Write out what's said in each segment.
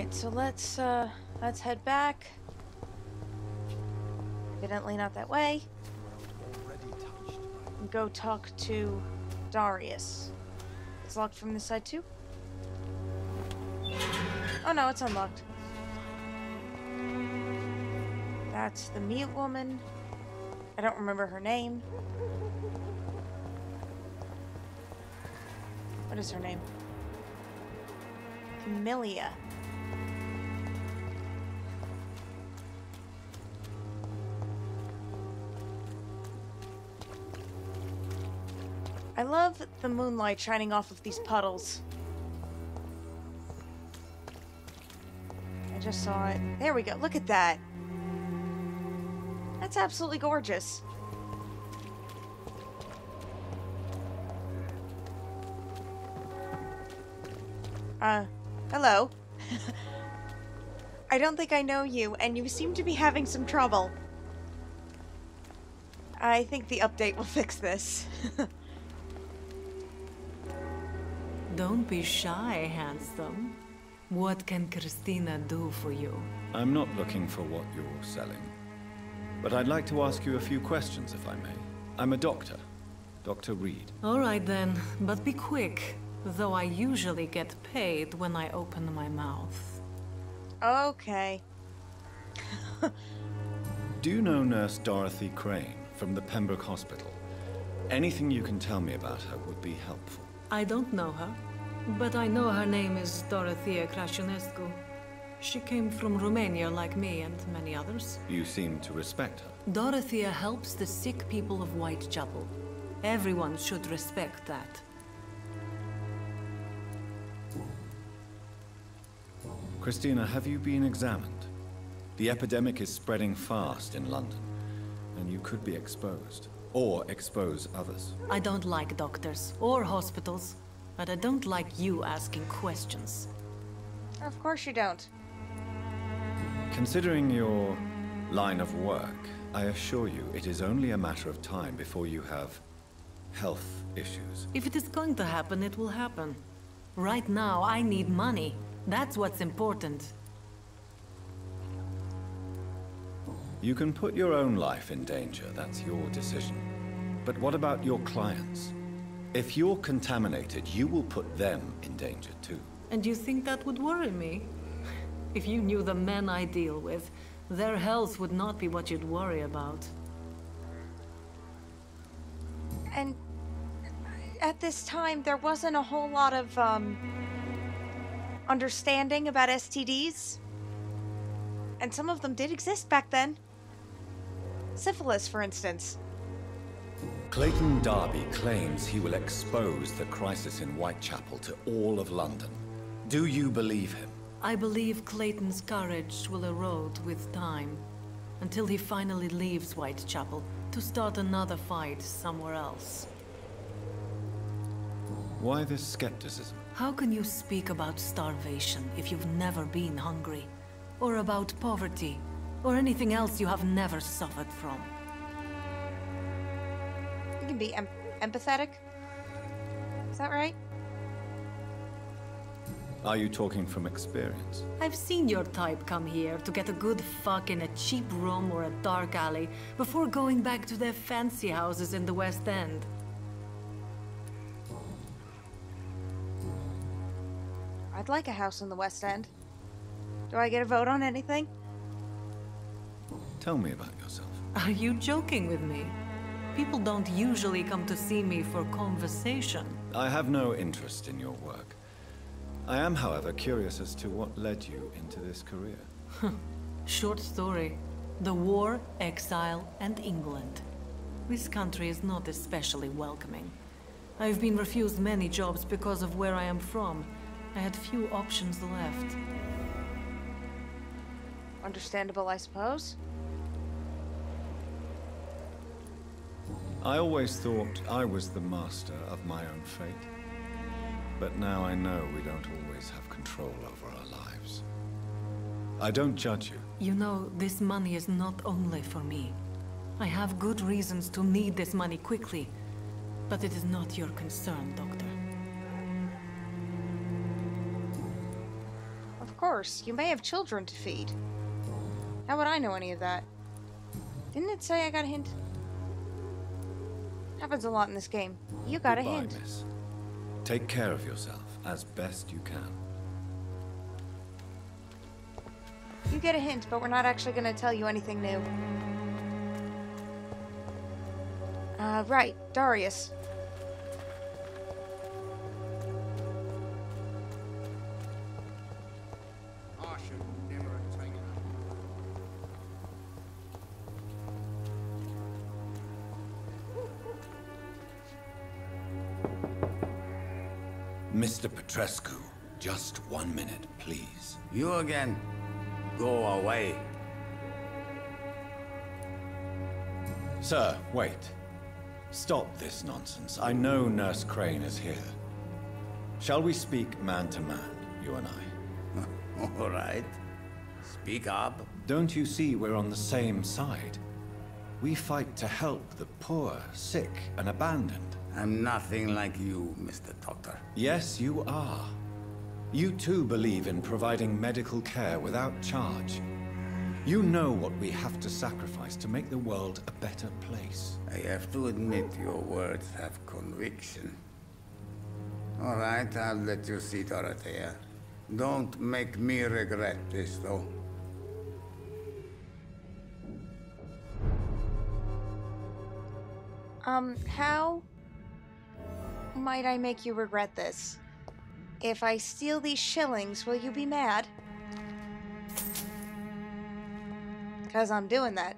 Alright, so let's head back. Evidently not that way. And go talk to Darius. It's locked from this side too? Oh no, it's unlocked. That's the mute woman. I don't remember her name. What is her name? Camellia. I love the moonlight shining off of these puddles. I just saw it. There we go. Look at that. That's absolutely gorgeous. Hello. I don't think I know you, and you seem to be having some trouble. I think the update will fix this. Don't be shy, handsome. What can Christina do for you? I'm not looking for what you're selling. But I'd like to ask you a few questions, if I may. I'm a doctor. Dr. Reed. All right then, but be quick. Though I usually get paid when I open my mouth. Okay. Do you know Nurse Dorothy Crane from the Pembroke Hospital? Anything you can tell me about her would be helpful. I don't know her, but I know her name is Dorothea Crăciunescu. She came from Romania like me and many others. You seem to respect her. Dorothea helps the sick people of Whitechapel. Everyone should respect that. Christina, have you been examined? The epidemic is spreading fast in London, and you could be exposed. Or expose others. I don't like doctors or hospitals, but I don't like you asking questions. Of course you don't. Considering your line of work, I assure you it is only a matter of time before you have health issues. If it is going to happen, it will happen. Right now, I need money. That's what's important. You can put your own life in danger, that's your decision. But what about your clients? If you're contaminated, you will put them in danger too. And you think that would worry me? If you knew the men I deal with, their health would not be what you'd worry about. And at this time, there wasn't a whole lot of, understanding about STDs. And some of them did exist back then. Syphilis, for instance. Clayton Darby claims he will expose the crisis in Whitechapel to all of London. Do you believe him? I believe Clayton's courage will erode with time, until he finally leaves Whitechapel to start another fight somewhere else. Why this skepticism? How can you speak about starvation if you've never been hungry? Or about poverty? Or anything else you have never suffered from? You can be empathetic. Is that right? Are you talking from experience? I've seen your type come here to get a good fuck in a cheap room or a dark alley before going back to their fancy houses in the West End. I'd like a house in the West End. Do I get a vote on anything? Tell me about yourself. Are you joking with me? People don't usually come to see me for conversation. I have no interest in your work. I am, however, curious as to what led you into this career. Short story. The war, exile, and England. This country is not especially welcoming. I've been refused many jobs because of where I am from. I had few options left. Understandable, I suppose. I always thought I was the master of my own fate. But now I know we don't always have control over our lives. I don't judge you. You know, this money is not only for me. I have good reasons to need this money quickly. But it is not your concern, Doctor. course. You may have children to feed. How would I know any of that? Didn't it say I got a hint? Happens a lot in this game. You got Goodbye, a hint. miss. Take care of yourself as best you can. You get a hint, but we're not actually going to tell you anything new. Right. Darius. I should never have taken it. Mr. Petrescu, just 1 minute, please. You again? Go away. Sir, wait. Stop this nonsense. I know Nurse Crane is here. Shall we speak man to man, you and I? All right. Speak up. Don't you see we're on the same side? We fight to help the poor, sick, and abandoned. I'm nothing like you, Mr. Doctor. Yes, you are. You too believe in providing medical care without charge. You know what we have to sacrifice to make the world a better place. I have to admit your words have conviction. All right, I'll let you see Dorothea. Don't make me regret this, though. How might I make you regret this? If I steal these shillings, will you be mad? 'Cause I'm doing that.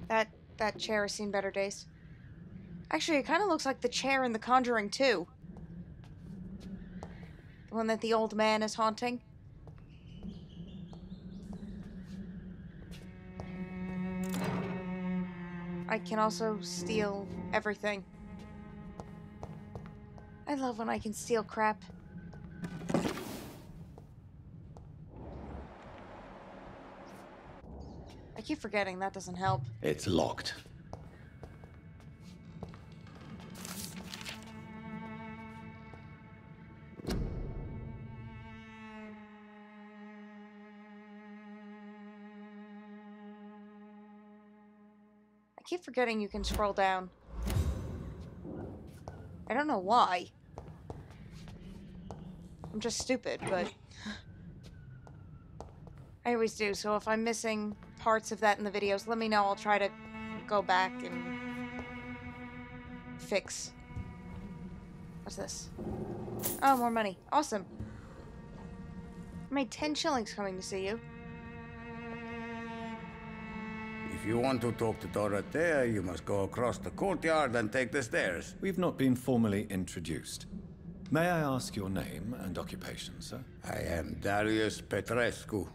That chair has seen better days. Actually, it kind of looks like the chair in The Conjuring 2. The one that the old man is haunting. I can also steal everything. I love when I can steal crap. I keep forgetting that doesn't help. It's locked. I keep forgetting you can scroll down. I don't know why. I'm just stupid, but I always do, so if I'm missing parts of that in the videos, let me know. I'll try to go back and fix. What's this? Oh, more money. Awesome. I made 10 shillings coming to see you. If you want to talk to Dorothea, you must go across the courtyard and take the stairs. We've not been formally introduced. May I ask your name and occupation, sir? I am Darius Petrescu.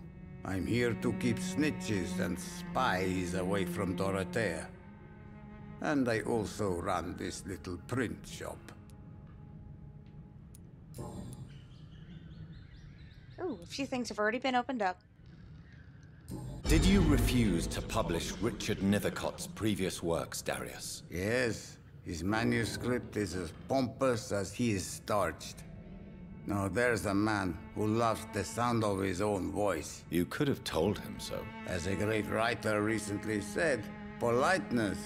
I'm here to keep snitches and spies away from Dorothea. And I also run this little print shop. Ooh, a few things have already been opened up. Did you refuse to publish Richard Nethercott's previous works, Darius? Yes, his manuscript is as pompous as he is starched. Now there's a man who loves the sound of his own voice. You could have told him so. As a great writer recently said, politeness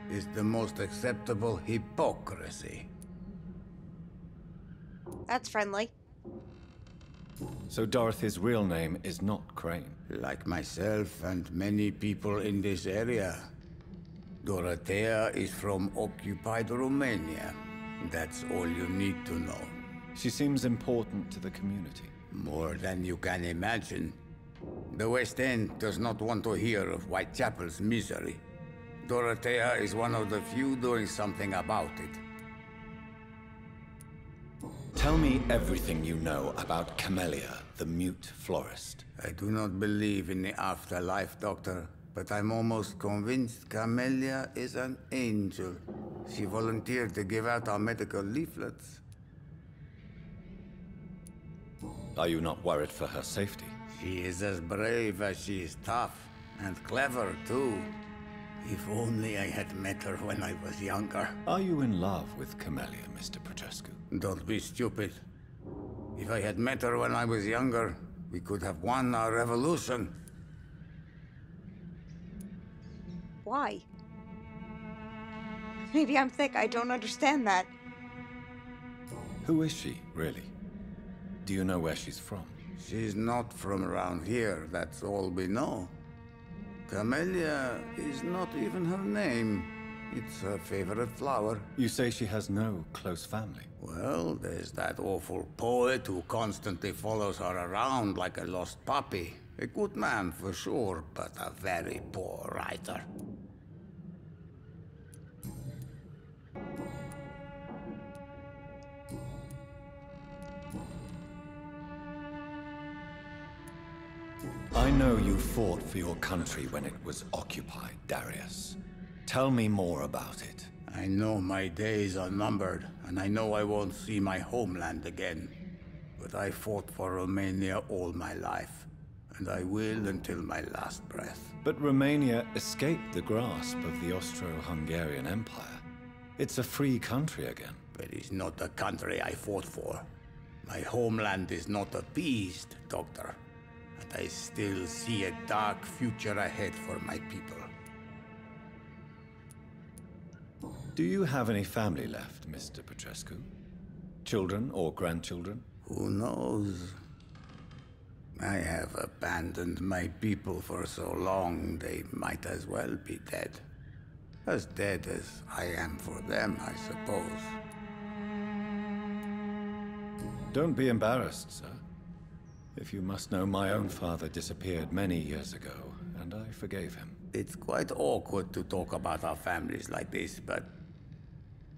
is the most acceptable hypocrisy. That's friendly. So Dorothy's real name is not Crane. Like myself and many people in this area, Dorothea is from occupied Romania. That's all you need to know. She seems important to the community. More than you can imagine. The West End does not want to hear of Whitechapel's misery. Dorothea is one of the few doing something about it. Tell me everything you know about Camellia, the mute florist. I do not believe in the afterlife, Doctor, but I'm almost convinced Camellia is an angel. She volunteered to give out our medical leaflets. Are you not worried for her safety? She is as brave as she is tough, and clever too. If only I had met her when I was younger. Are you in love with Camellia, Mr. Petrescu? Don't be stupid. If I had met her when I was younger, we could have won our revolution. Why? Maybe I'm thick, I don't understand that. Who is she, really? Do you know where she's from? She's not from around here, that's all we know. Camellia is not even her name. It's her favorite flower. You say she has no close family? Well, there's that awful poet who constantly follows her around like a lost puppy. A good man for sure, but a very poor writer. I know you fought for your country when it was occupied, Darius. Tell me more about it. I know my days are numbered, and I know I won't see my homeland again. But I fought for Romania all my life, and I will until my last breath. But Romania escaped the grasp of the Austro-Hungarian Empire. It's a free country again. But it's not the country I fought for. My homeland is not appeased, Doctor. And I still see a dark future ahead for my people. Do you have any family left, Mr. Petrescu? Children or grandchildren? Who knows? I have abandoned my people for so long, they might as well be dead. As dead as I am for them, I suppose. Don't be embarrassed, sir. If you must know, my own father disappeared many years ago, and I forgave him. It's quite awkward to talk about our families like this, but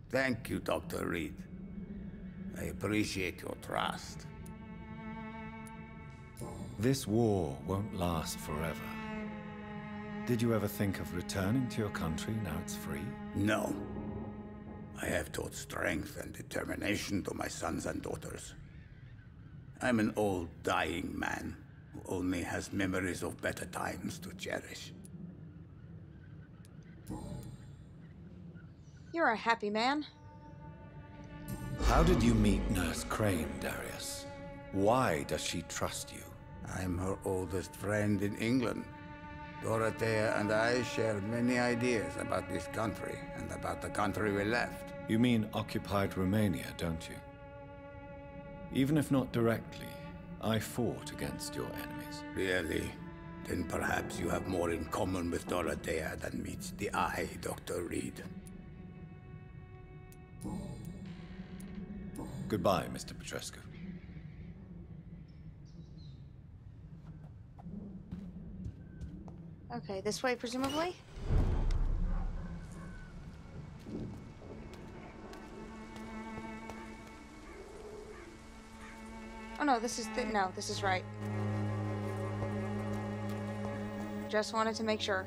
thank you, Dr. Reed. I appreciate your trust. This war won't last forever. Did you ever think of returning to your country now it's free? No. I have taught strength and determination to my sons and daughters. I'm an old, dying man who only has memories of better times to cherish. You're a happy man. How did you meet Nurse Crane, Darius? Why does she trust you? I'm her oldest friend in England. Dorothea and I share many ideas about this country and about the country we left. You mean occupied Romania, don't you? Even if not directly, I fought against your enemies. Really? Then perhaps you have more in common with Dorothea than meets the eye, Dr. Reed. Goodbye, Mr. Petrescu. Okay, this way, presumably? Oh no, this is no, this is right. Just wanted to make sure.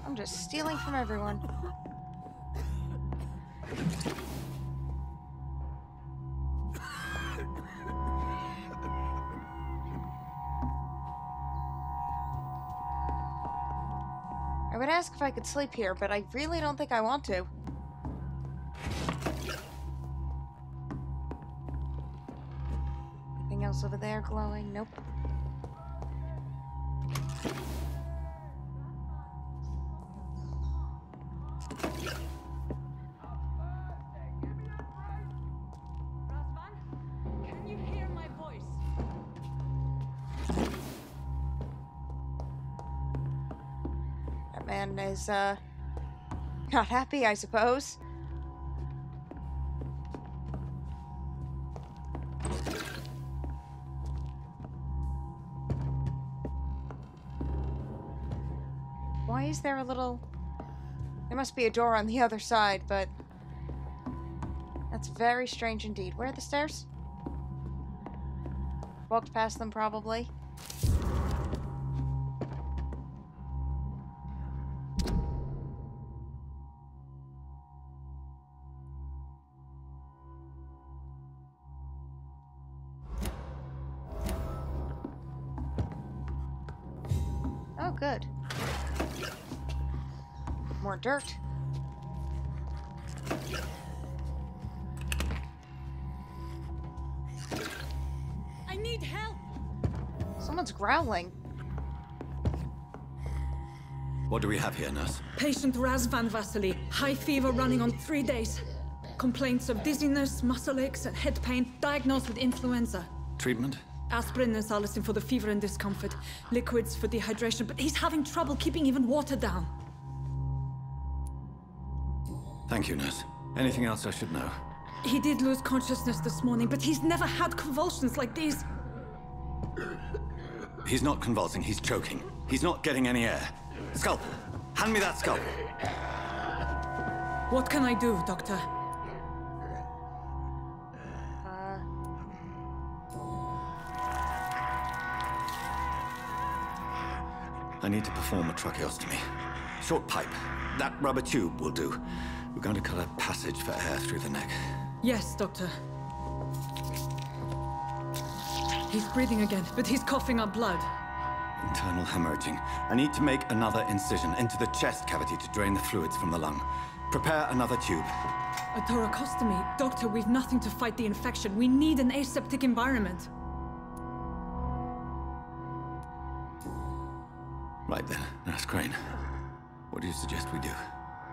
I'm just stealing from everyone. I would ask if I could sleep here, but I really don't think I want to. Anything else over there glowing? Nope. Man is, not happy, I suppose. Why is there a little... There must be a door on the other side, but... That's very strange indeed. Where are the stairs? Walked past them, probably. good. More dirt. I need help! Someone's growling. What do we have here, nurse? Patient Razvan Vasily. High fever running on 3 days. Complaints of dizziness, muscle aches, and head pain. Diagnosed with influenza. Treatment? Aspirin and salicin for the fever and discomfort. Liquids for dehydration, but he's having trouble keeping even water down. Thank you, nurse. Anything else I should know? He did lose consciousness this morning, but he's never had convulsions like these. He's not convulsing, he's choking. He's not getting any air. Scalpel! Hand me that scalpel! What can I do, Doctor? I need to perform a tracheostomy. Short pipe. That rubber tube will do. We're going to cut a passage for air through the neck. Yes, Doctor. He's breathing again, but he's coughing up blood. Internal hemorrhaging. I need to make another incision into the chest cavity to drain the fluids from the lung. Prepare another tube. A thoracostomy? Doctor, we've nothing to fight the infection. We need an aseptic environment. Right then, Nurse Crane. What do you suggest we do?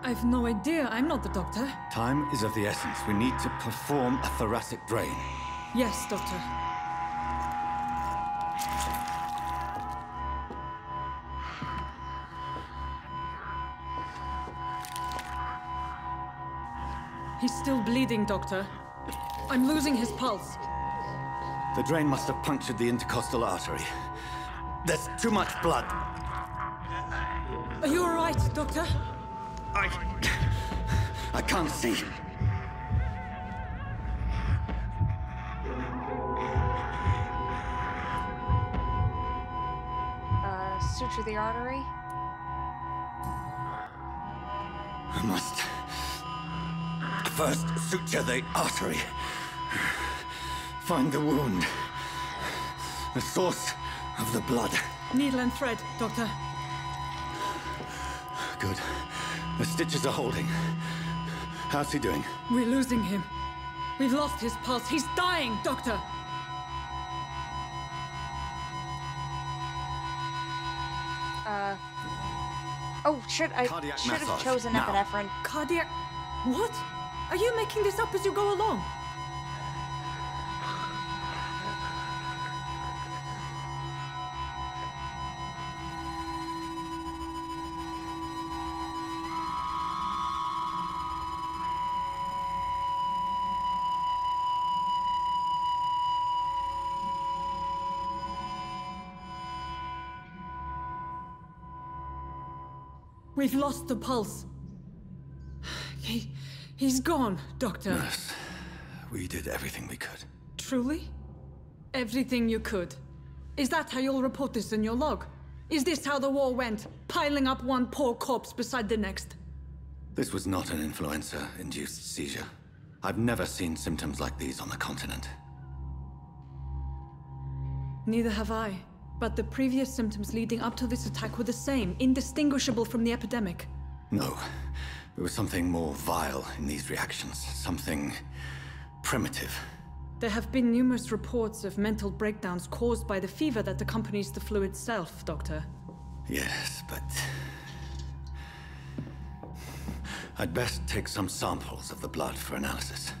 I've no idea. I'm not the doctor. Time is of the essence. We need to perform a thoracic drain. Yes, Doctor. He's still bleeding, Doctor. I'm losing his pulse. The drain must have punctured the intercostal artery. There's too much blood. Are you all right, Doctor? I can't see. Suture the artery. I must first suture the artery. Find the wound. The source of the blood. Needle and thread, Doctor. Good. The stitches are holding. How's he doing? We're losing him. We've lost his pulse. He's dying, Doctor. Oh, shit, I Cardiac should have massage, chosen now. epinephrine. Cardiac... What? Are you making this up as you go along? We've lost the pulse. He's gone, Doctor. Nurse, we did everything we could. Truly? Everything you could. Is that how you'll report this in your log? Is this how the war went? Piling up one poor corpse beside the next? This was not an influenza-induced seizure. I've never seen symptoms like these on the continent. Neither have I. But the previous symptoms leading up to this attack were the same, indistinguishable from the epidemic. No. There was something more vile in these reactions. Something primitive. There have been numerous reports of mental breakdowns caused by the fever that accompanies the flu itself, Doctor. Yes, but... I'd best take some samples of the blood for analysis.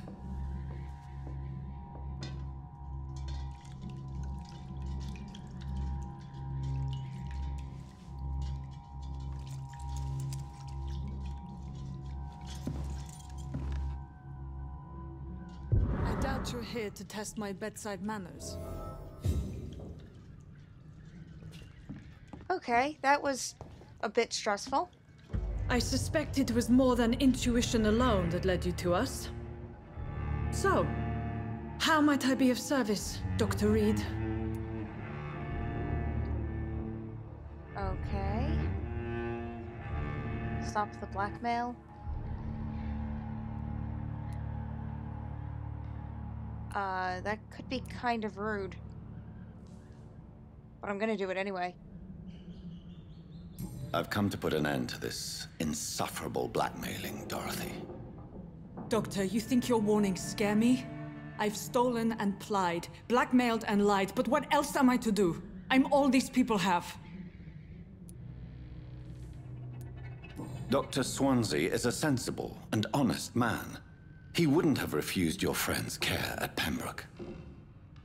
I doubt you're here to test my bedside manners. Okay, that was a bit stressful. I suspect it was more than intuition alone that led you to us. So, how might I be of service, Dr. Reed? Okay. Stop the blackmail. That could be kind of rude. But I'm gonna do it anyway. I've come to put an end to this insufferable blackmailing, Dorothy. Doctor, you think your warnings scare me? I've stolen and plied, blackmailed and lied, but what else am I to do? I'm all these people have. Dr. Swansea is a sensible and honest man. He wouldn't have refused your friend's care at Pembroke.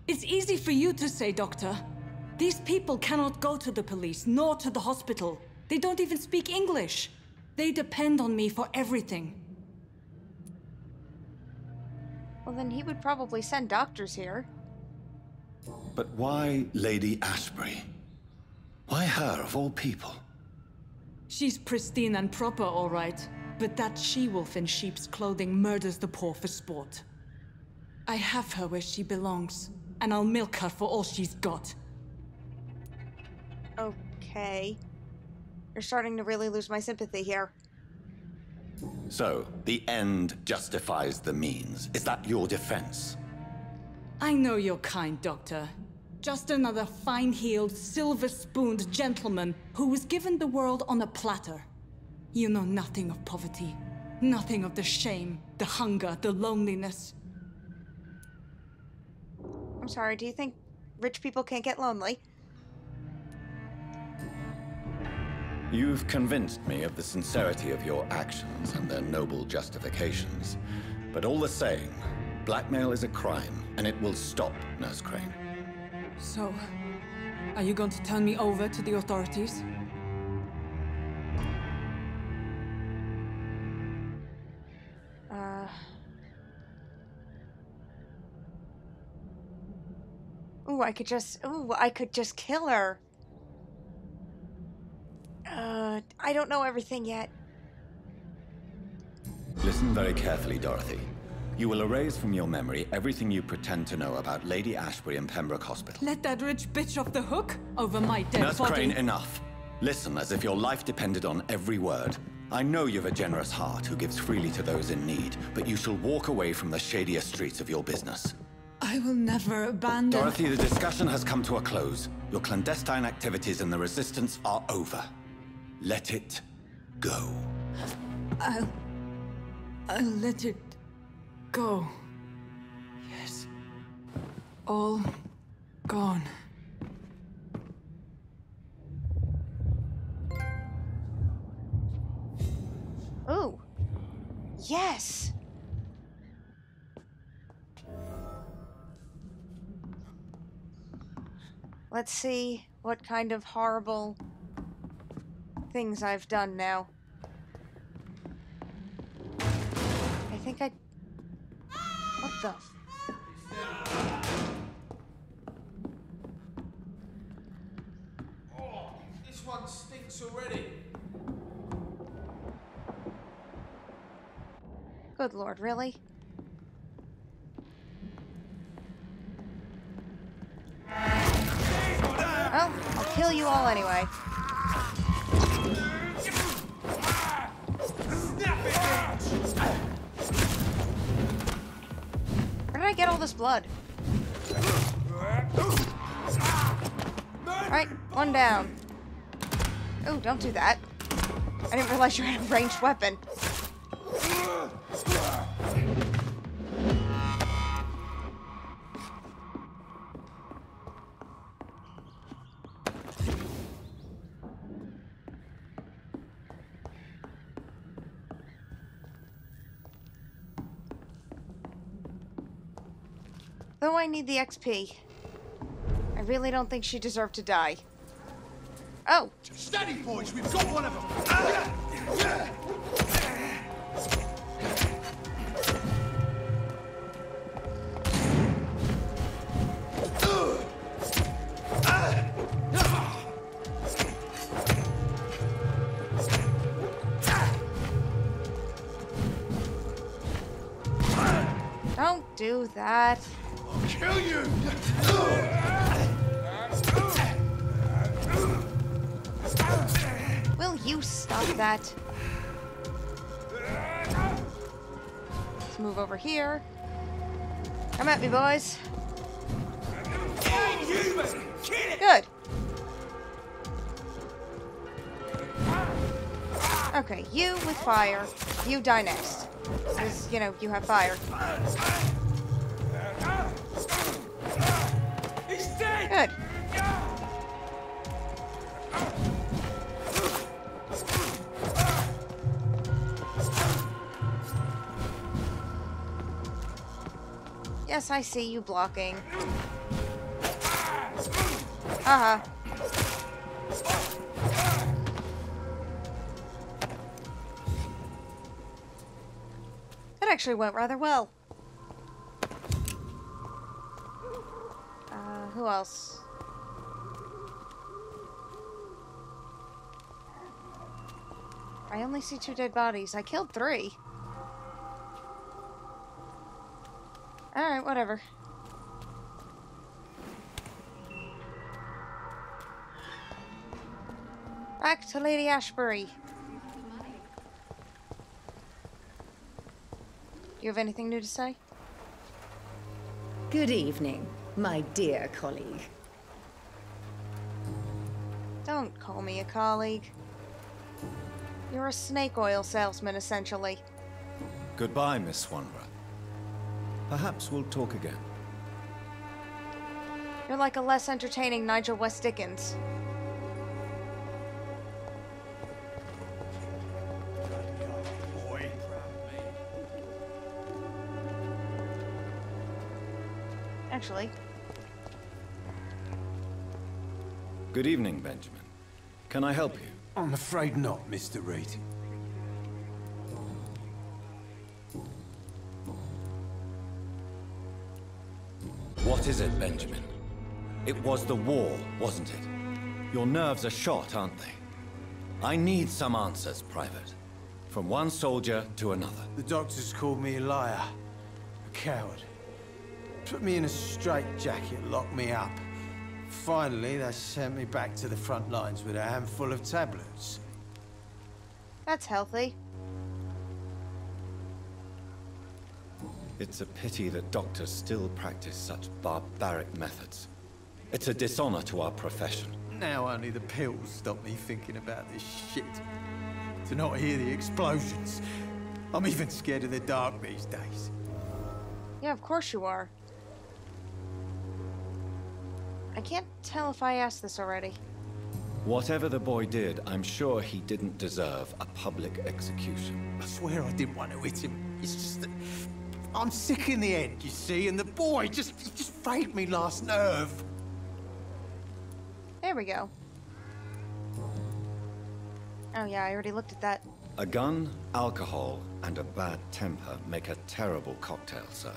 It's easy for you to say, Doctor. These people cannot go to the police, nor to the hospital. They don't even speak English. They depend on me for everything. Well, then he would probably send doctors here. But why Lady Ashbury? Why her, of all people? She's pristine and proper, all right. But that she-wolf in sheep's clothing murders the poor for sport. I have her where she belongs, and I'll milk her for all she's got. Okay. You're starting to really lose my sympathy here. So, the end justifies the means. Is that your defense? I know you're kind, Doctor. Just another fine-heeled, silver-spooned gentleman who was given the world on a platter. You know nothing of poverty. Nothing of the shame, the hunger, the loneliness. I'm sorry, do you think rich people can't get lonely? You've convinced me of the sincerity of your actions and their noble justifications. But all the same, blackmail is a crime, and it will stop, Nurse Crane. So, are you going to turn me over to the authorities? I could just kill her. I don't know everything yet. Listen very carefully, Dorothy. You will erase from your memory everything you pretend to know about Lady Ashbury and Pembroke Hospital. Let that rich bitch off the hook over my dead Nurse body. Crane, enough. Listen as if your life depended on every word. I know you've a generous heart who gives freely to those in need, but you shall walk away from the shadier streets of your business. I will never abandon... Dorothy, the discussion has come to a close. Your clandestine activities in the Resistance are over. Let it go. I'll let it go. Yes. All gone. Ooh. Yes. Let's see what kind of horrible things I've done now. I think I... What the... Oh, this one stinks already. Good Lord, really? Well, I'll kill you all anyway. Where did I get all this blood? Alright, one down. Oh, don't do that. I didn't realize you had a ranged weapon. Though I need the XP, I really don't think she deserved to die. Oh! Steady, boys, we've got one of them! Don't do that. I'll kill you! Will you stop that? Let's move over here. Come at me, boys. Good. Okay, you with fire. You die next. Because, you know, you have fire. He's dead! Good. Yes, I see you blocking. Uh-huh. That actually went rather well. Who else? I only see 2 dead bodies. I killed 3. Alright, whatever. Back to Lady Ashbury. You have anything new to say? Good evening, my dear colleague. Don't call me a colleague. You're a snake oil salesman, essentially. Goodbye, Miss Swanborough. Perhaps we'll talk again. You're like a less entertaining Nigel West Dickens. Actually. Good evening, Benjamin. Can I help you? I'm afraid not, Mr. Reed. What is it, Benjamin? It was the war, wasn't it? Your nerves are shot, aren't they? I need some answers, Private. From one soldier to another. The doctors called me a liar. A coward. Put me in a straitjacket, locked me up. Finally, they sent me back to the front lines with a handful of tablets. That's healthy. It's a pity that doctors still practice such barbaric methods. It's a dishonor to our profession. Now only the pills stop me thinking about this shit. To not hear the explosions. I'm even scared of the dark these days. Yeah, of course you are. I can't tell if I asked this already. Whatever the boy did, I'm sure he didn't deserve a public execution. I swear I didn't want to hit him. It's just that I'm sick in the head, you see, and the boy he just frayed me last nerve. There we go. Oh yeah, I already looked at that. A gun, alcohol, and a bad temper make a terrible cocktail, sir.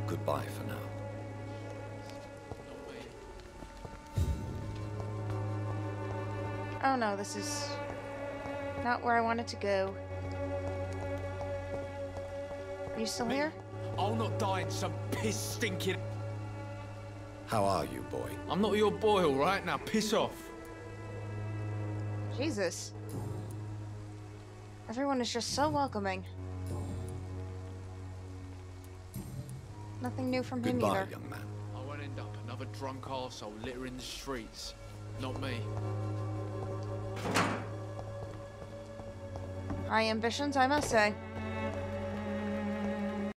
Goodbye for now. Oh no, this is not where I wanted to go. Are you still here? I'll not die in some piss stinking. How are you, boy? I'm not your boy, all right? Now piss off. Jesus. Everyone is just so welcoming. Nothing new from him Goodbye, either. young man. I won't end up another drunk arsehole littering the streets. Not me. High ambitions, I must say.